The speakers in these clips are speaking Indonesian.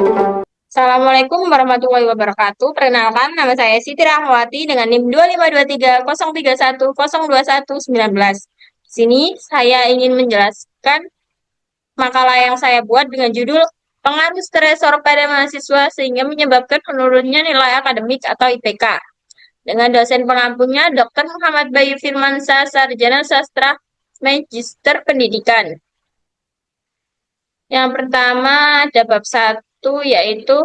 Assalamualaikum warahmatullahi wabarakatuh. Perkenalkan, nama saya Siti Rahmawati dengan NIM 252303102119. Di sini saya ingin menjelaskan makalah yang saya buat dengan judul Pengaruh Stresor pada Mahasiswa sehingga menyebabkan penurunnya nilai akademik atau IPK. Dengan dosen pengampunya Dr. Muhammad Bayu Firmansyah, Sarjana Sastra, Magister Pendidikan. Yang pertama ada bab 1 yaitu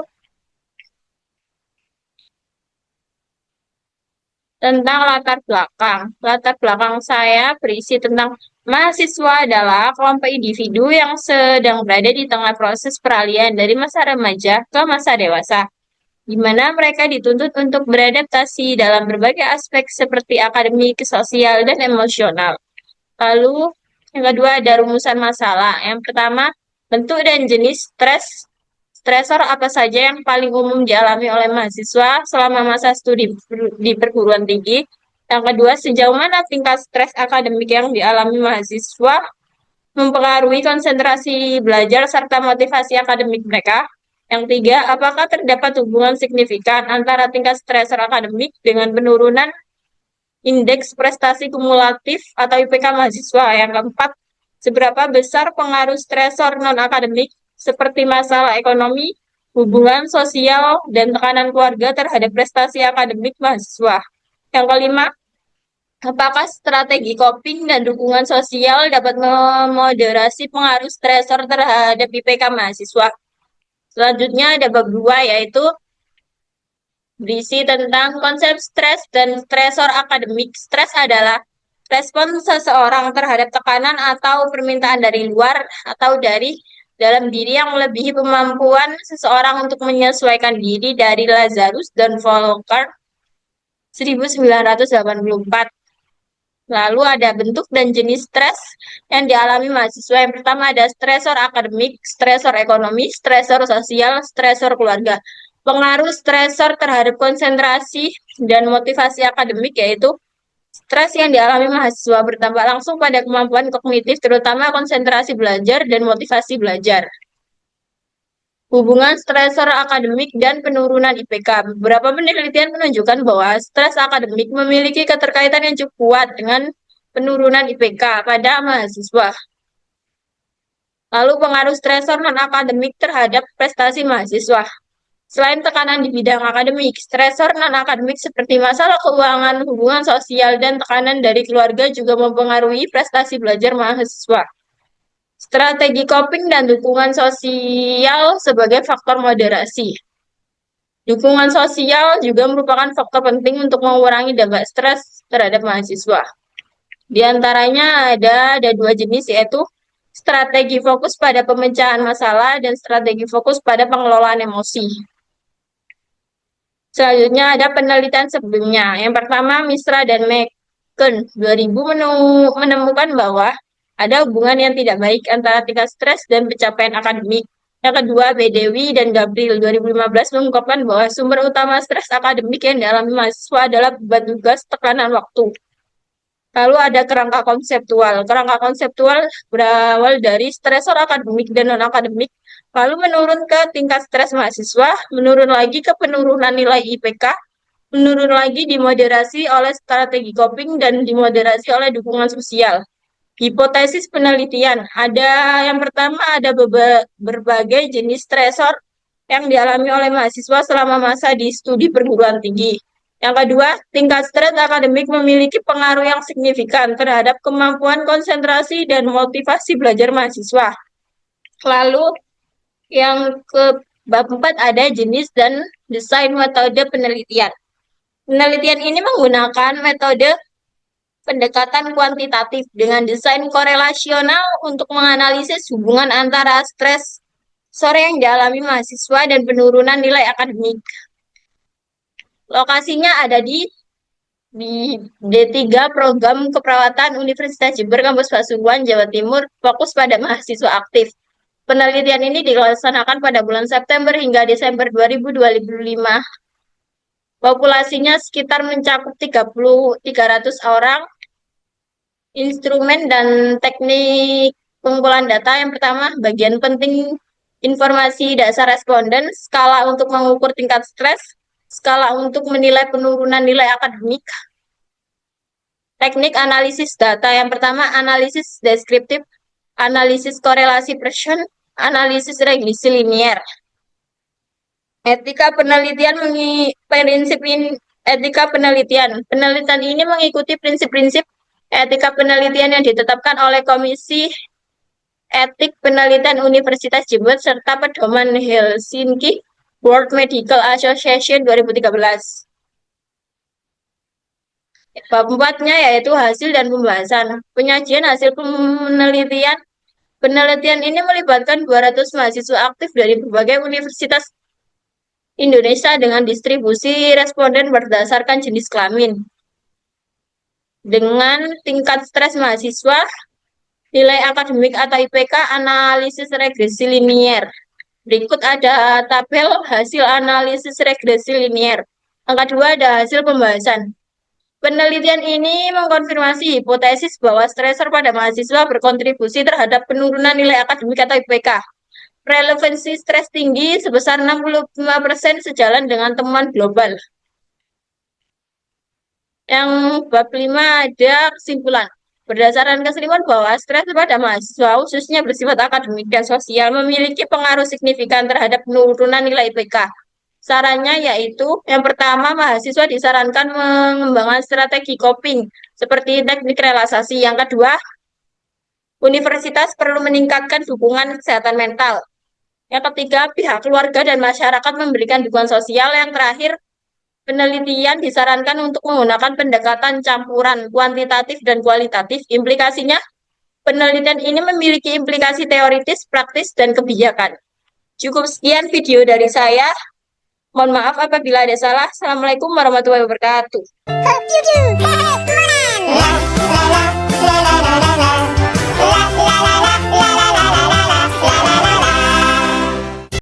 tentang latar belakang. Latar belakang saya berisi tentang mahasiswa adalah kelompok individu yang sedang berada di tengah proses peralihan dari masa remaja ke masa dewasa, di mana mereka dituntut untuk beradaptasi dalam berbagai aspek seperti akademik, sosial, dan emosional. Lalu, yang kedua ada rumusan masalah. Yang pertama, bentuk dan jenis stres. Stresor apa saja yang paling umum dialami oleh mahasiswa selama masa studi di perguruan tinggi? Yang kedua, sejauh mana tingkat stres akademik yang dialami mahasiswa mempengaruhi konsentrasi belajar serta motivasi akademik mereka? Yang tiga, apakah terdapat hubungan signifikan antara tingkat stresor akademik dengan penurunan indeks prestasi kumulatif atau IPK mahasiswa? Yang keempat, seberapa besar pengaruh stresor non-akademik seperti masalah ekonomi, hubungan sosial, dan tekanan keluarga terhadap prestasi akademik mahasiswa? Yang kelima, apakah strategi coping dan dukungan sosial dapat memoderasi pengaruh stresor terhadap IPK mahasiswa? Selanjutnya ada bab 2 yaitu berisi tentang konsep stres dan stresor akademik. Stres adalah respon seseorang terhadap tekanan atau permintaan dari luar atau dari dalam diri yang melebihi kemampuan seseorang untuk menyesuaikan diri, dari Lazarus dan Volcker 1984. Lalu ada bentuk dan jenis stres yang dialami mahasiswa. Yang pertama ada stresor akademik, stresor ekonomi, stresor sosial, stresor keluarga. Pengaruh stresor terhadap konsentrasi dan motivasi akademik yaitu stres yang dialami mahasiswa berdampak langsung pada kemampuan kognitif, terutama konsentrasi belajar dan motivasi belajar. Hubungan stresor akademik dan penurunan IPK. Beberapa penelitian menunjukkan bahwa stres akademik memiliki keterkaitan yang cukup kuat dengan penurunan IPK pada mahasiswa. Lalu pengaruh stresor non-akademik terhadap prestasi mahasiswa. Selain tekanan di bidang akademik, stresor non-akademik seperti masalah keuangan, hubungan sosial, dan tekanan dari keluarga juga mempengaruhi prestasi belajar mahasiswa. Strategi coping dan dukungan sosial sebagai faktor moderasi. Dukungan sosial juga merupakan faktor penting untuk mengurangi dampak stres terhadap mahasiswa. Di antaranya ada dua jenis, yaitu strategi fokus pada pemecahan masalah dan strategi fokus pada pengelolaan emosi. Selanjutnya ada penelitian sebelumnya. Yang pertama, Misra dan Meken 2000 menemukan bahwa ada hubungan yang tidak baik antara tingkat stres dan pencapaian akademik. Yang kedua, Bedewi dan Gabriel 2015 mengungkapkan bahwa sumber utama stres akademik yang dialami mahasiswa adalah beban tugas, tekanan waktu. Lalu ada kerangka konseptual. Kerangka konseptual berawal dari stresor akademik dan non-akademik, lalu menurun ke tingkat stres mahasiswa, menurun lagi ke penurunan nilai IPK, menurun lagi dimoderasi oleh strategi coping dan dimoderasi oleh dukungan sosial. Hipotesis penelitian. Ada yang pertama ada berbagai jenis stresor yang dialami oleh mahasiswa selama masa di studi perguruan tinggi. Yang kedua, tingkat stres akademik memiliki pengaruh yang signifikan terhadap kemampuan konsentrasi dan motivasi belajar mahasiswa. Lalu, yang ke bab 4 ada jenis dan desain metode penelitian. Penelitian ini menggunakan metode pendekatan kuantitatif dengan desain korelasional untuk menganalisis hubungan antara stres sore yang dialami mahasiswa dan penurunan nilai akademik. Lokasinya ada di D3 Program Keperawatan Universitas Jember Kampus Pasuruan, Jawa Timur, fokus pada mahasiswa aktif. Penelitian ini dilaksanakan pada bulan September hingga Desember 2025. Populasinya sekitar mencakup 300 orang. Instrumen dan teknik pengumpulan data. Yang pertama, bagian penting informasi dasar responden, skala untuk mengukur tingkat stres, skala untuk menilai penurunan nilai akademik, teknik analisis data. Yang pertama, analisis deskriptif, analisis korelasi Pearson, analisis regresi linier. Etika penelitian etika penelitian. Penelitian ini mengikuti prinsip-prinsip etika penelitian yang ditetapkan oleh Komisi Etik Penelitian Universitas Jember serta pedoman Helsinki World Medical Association 2013. Bab 4-nya yaitu hasil dan pembahasan. Penyajian hasil penelitian. Penelitian ini melibatkan 200 mahasiswa aktif dari berbagai universitas Indonesia dengan distribusi responden berdasarkan jenis kelamin. Dengan tingkat stres mahasiswa, nilai akademik atau IPK, analisis regresi linier. Berikut ada tabel hasil analisis regresi linier. Yang kedua ada hasil pembahasan. Penelitian ini mengkonfirmasi hipotesis bahwa stresor pada mahasiswa berkontribusi terhadap penurunan nilai akademik atau IPK. Relevansi stres tinggi sebesar 65% sejalan dengan temuan global. Yang bab 5 ada kesimpulan. Berdasarkan kesimpulan bahwa stres pada mahasiswa khususnya bersifat akademik dan sosial memiliki pengaruh signifikan terhadap penurunan nilai IPK. Sarannya yaitu yang pertama mahasiswa disarankan mengembangkan strategi coping seperti teknik relaksasi. Yang kedua, universitas perlu meningkatkan dukungan kesehatan mental. Yang ketiga, pihak keluarga dan masyarakat memberikan dukungan sosial. Yang terakhir, penelitian disarankan untuk menggunakan pendekatan campuran kuantitatif dan kualitatif. Implikasinya, penelitian ini memiliki implikasi teoritis, praktis, dan kebijakan. Cukup sekian video dari saya. Mohon maaf apabila ada salah. Assalamualaikum warahmatullahi wabarakatuh. Hope you do.